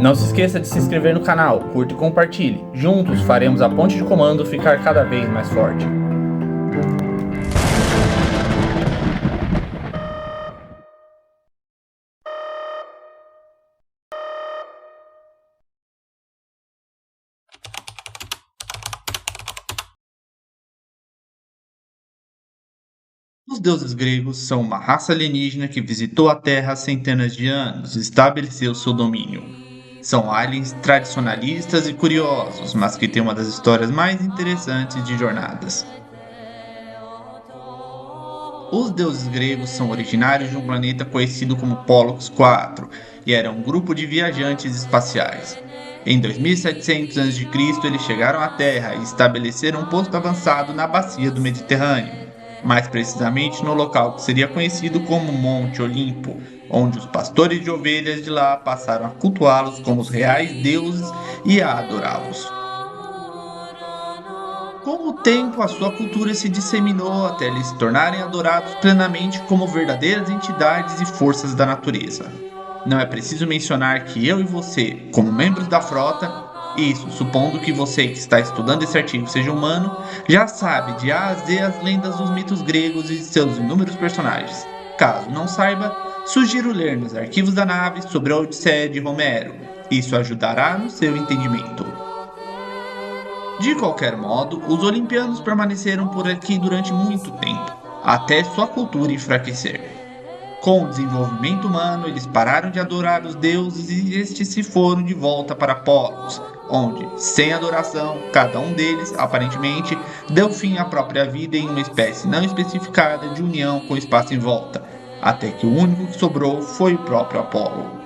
Não se esqueça de se inscrever no canal, curta e compartilhe. Juntos faremos a ponte de comando ficar cada vez mais forte. Os deuses gregos são uma raça alienígena que visitou a Terra há centenas de anos e estabeleceu seu domínio. São aliens tradicionalistas e curiosos, mas que têm uma das histórias mais interessantes de jornadas. Os deuses gregos são originários de um planeta conhecido como Pollux IV e eram um grupo de viajantes espaciais. Em 2700 a.C., eles chegaram à Terra e estabeleceram um posto avançado na bacia do Mediterrâneo, mais precisamente no local que seria conhecido como Monte Olimpo, onde os pastores de ovelhas de lá passaram a cultuá-los como os reais deuses e a adorá-los. Com o tempo, a sua cultura se disseminou até eles se tornarem adorados plenamente como verdadeiras entidades e forças da natureza. Não é preciso mencionar que eu e você, como membros da frota, isso supondo que você que está estudando esse artigo seja humano, já sabe de A a Z as lendas dos mitos gregos e de seus inúmeros personagens. Caso não saiba, sugiro ler nos arquivos da nave sobre a Odisseia de Homero. Isso ajudará no seu entendimento. De qualquer modo, os olimpianos permaneceram por aqui durante muito tempo, até sua cultura enfraquecer. Com o desenvolvimento humano, eles pararam de adorar os deuses e estes se foram de volta para Polos, onde, sem adoração, cada um deles, aparentemente, deu fim à própria vida em uma espécie não especificada de união com o espaço em volta, até que o único que sobrou foi o próprio Apolo.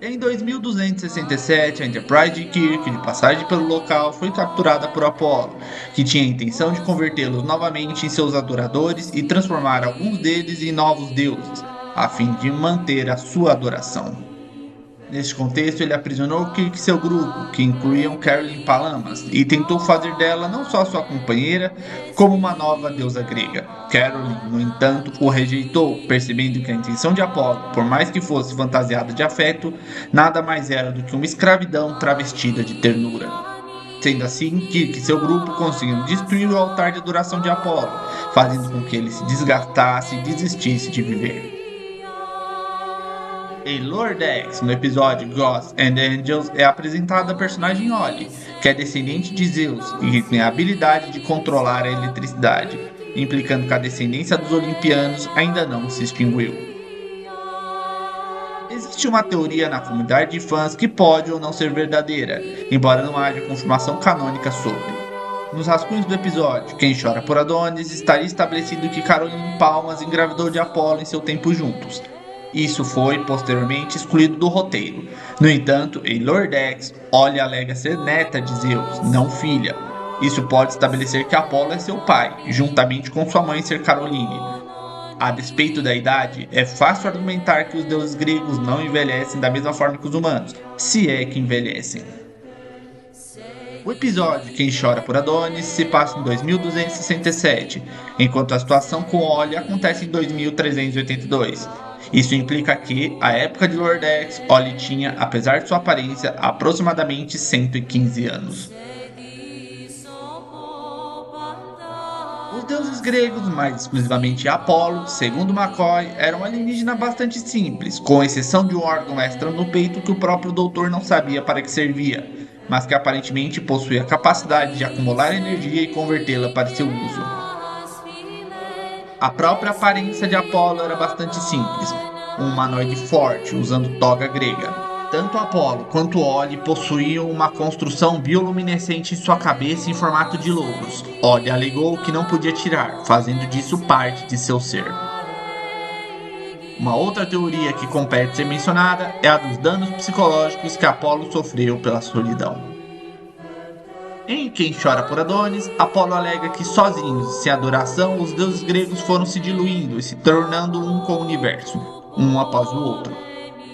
Em 2267, a Enterprise de Kirk, de passagem pelo local, foi capturada por Apolo, que tinha a intenção de convertê-los novamente em seus adoradores e transformar alguns deles em novos deuses, a fim de manter a sua adoração. Neste contexto, ele aprisionou Kirk e seu grupo, que incluíam Caroline Palamas, e tentou fazer dela não só sua companheira, como uma nova deusa grega. Caroline, no entanto, o rejeitou, percebendo que a intenção de Apolo, por mais que fosse fantasiada de afeto, nada mais era do que uma escravidão travestida de ternura. Sendo assim, Kirk e seu grupo conseguiram destruir o altar de adoração de Apolo, fazendo com que ele se desgastasse e desistisse de viver. Em Lower Decks, no episódio Gods and Angels, é apresentada a personagem Ollie, que é descendente de Zeus e que tem a habilidade de controlar a eletricidade, implicando que a descendência dos Olimpianos ainda não se extinguiu. Existe uma teoria na comunidade de fãs que pode ou não ser verdadeira, embora não haja confirmação canônica sobre. Nos rascunhos do episódio Quem Chora por Adonis, estaria estabelecido que Caroline Palmas engravidou de Apolo em seu tempo juntos. Isso foi posteriormente excluído do roteiro. No entanto, em Lower Decks, Ollie alega ser neta de Zeus, não filha. Isso pode estabelecer que Apolo é seu pai, juntamente com sua mãe ser Caroline. A despeito da idade, é fácil argumentar que os deuses gregos não envelhecem da mesma forma que os humanos, se é que envelhecem. O episódio Quem Chora por Adonis se passa em 2267, enquanto a situação com Ollie acontece em 2382. Isso implica que, à época de Lower Decks, Ollie tinha, apesar de sua aparência, aproximadamente 115 anos. Os deuses gregos, mais exclusivamente Apolo, segundo McCoy, eram alienígenas bastante simples, com exceção de um órgão extra no peito que o próprio doutor não sabia para que servia, mas que aparentemente possuía a capacidade de acumular energia e convertê-la para seu uso. A própria aparência de Apolo era bastante simples, um humanoide forte, usando toga grega. Tanto Apolo quanto Ollie possuíam uma construção bioluminescente em sua cabeça em formato de lobos. Ollie alegou que não podia tirar, fazendo disso parte de seu ser. Uma outra teoria que compete ser mencionada é a dos danos psicológicos que Apolo sofreu pela solidão. Em Quem Chora por Adonis, Apolo alega que sozinhos e sem adoração, os deuses gregos foram se diluindo e se tornando um com o universo, um após o outro.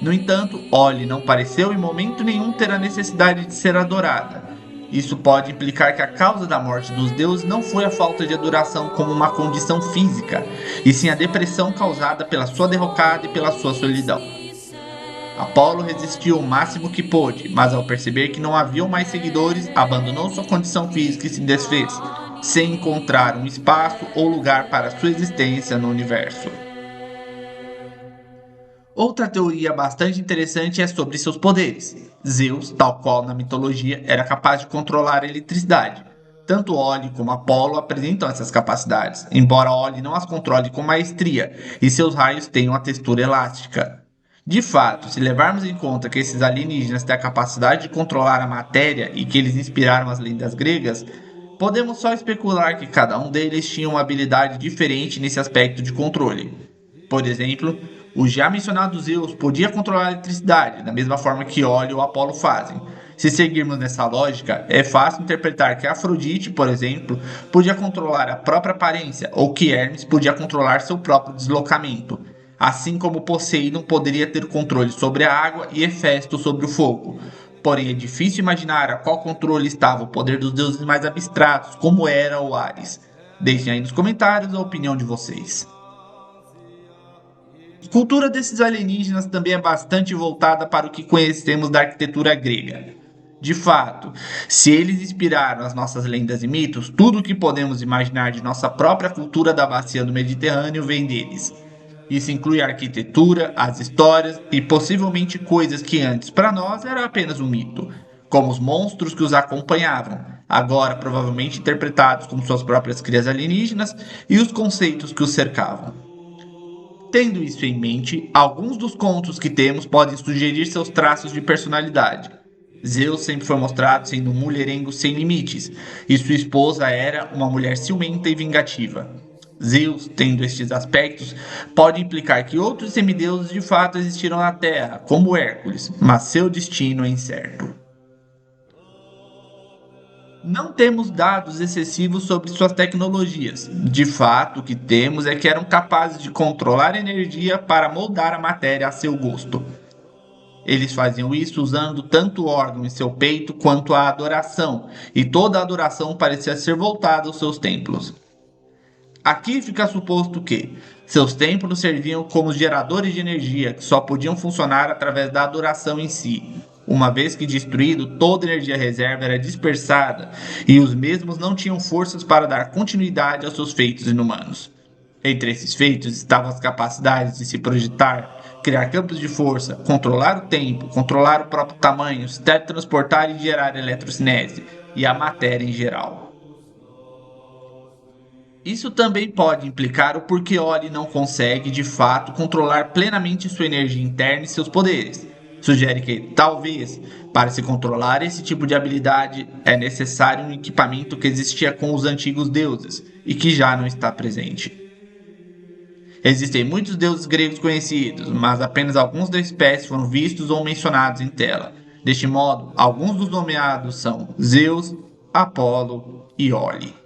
No entanto, Ollie não pareceu em momento nenhum ter a necessidade de ser adorada. Isso pode implicar que a causa da morte dos deuses não foi a falta de adoração como uma condição física, e sim a depressão causada pela sua derrocada e pela sua solidão. Apolo resistiu o máximo que pôde, mas ao perceber que não haviam mais seguidores, abandonou sua condição física e se desfez, sem encontrar um espaço ou lugar para sua existência no universo. Outra teoria bastante interessante é sobre seus poderes. Zeus, tal qual na mitologia, era capaz de controlar a eletricidade. Tanto Oli como Apolo apresentam essas capacidades, embora Oli não as controle com maestria e seus raios tenham a textura elástica. De fato, se levarmos em conta que esses alienígenas têm a capacidade de controlar a matéria e que eles inspiraram as lendas gregas, podemos só especular que cada um deles tinha uma habilidade diferente nesse aspecto de controle. Por exemplo, o já mencionado Zeus podia controlar a eletricidade, da mesma forma que Hélio ou Apolo fazem. Se seguirmos nessa lógica, é fácil interpretar que Afrodite, por exemplo, podia controlar a própria aparência, ou que Hermes podia controlar seu próprio deslocamento, assim como Poseidon poderia ter controle sobre a água e Hefesto sobre o fogo. Porém, é difícil imaginar a qual controle estava o poder dos deuses mais abstratos, como Hera ou Ares. Deixem aí nos comentários a opinião de vocês. A cultura desses alienígenas também é bastante voltada para o que conhecemos da arquitetura grega. De fato, se eles inspiraram as nossas lendas e mitos, tudo o que podemos imaginar de nossa própria cultura da bacia do Mediterrâneo vem deles. Isso inclui a arquitetura, as histórias e possivelmente coisas que antes para nós era apenas um mito, como os monstros que os acompanhavam, agora provavelmente interpretados como suas próprias crias alienígenas, e os conceitos que os cercavam. Tendo isso em mente, alguns dos contos que temos podem sugerir seus traços de personalidade. Zeus sempre foi mostrado sendo um mulherengo sem limites, e sua esposa era uma mulher ciumenta e vingativa. Zeus, tendo estes aspectos, pode implicar que outros semideuses de fato existiram na Terra, como Hércules, mas seu destino é incerto. Não temos dados excessivos sobre suas tecnologias. De fato, o que temos é que eram capazes de controlar a energia para moldar a matéria a seu gosto. Eles faziam isso usando tanto o órgão em seu peito quanto a adoração, e toda a adoração parecia ser voltada aos seus templos. Aqui fica suposto que seus templos serviam como geradores de energia que só podiam funcionar através da adoração em si. Uma vez que destruído, toda energia reserva era dispersada e os mesmos não tinham forças para dar continuidade aos seus feitos inumanos. Entre esses feitos estavam as capacidades de se projetar, criar campos de força, controlar o tempo, controlar o próprio tamanho, se teletransportar e gerar eletrocinese, e a matéria em geral. Isso também pode implicar o porquê Oli não consegue, de fato, controlar plenamente sua energia interna e seus poderes. Sugere que, talvez, para se controlar esse tipo de habilidade, é necessário um equipamento que existia com os antigos deuses e que já não está presente. Existem muitos deuses gregos conhecidos, mas apenas alguns da espécie foram vistos ou mencionados em tela. Deste modo, alguns dos nomeados são Zeus, Apolo e Oli.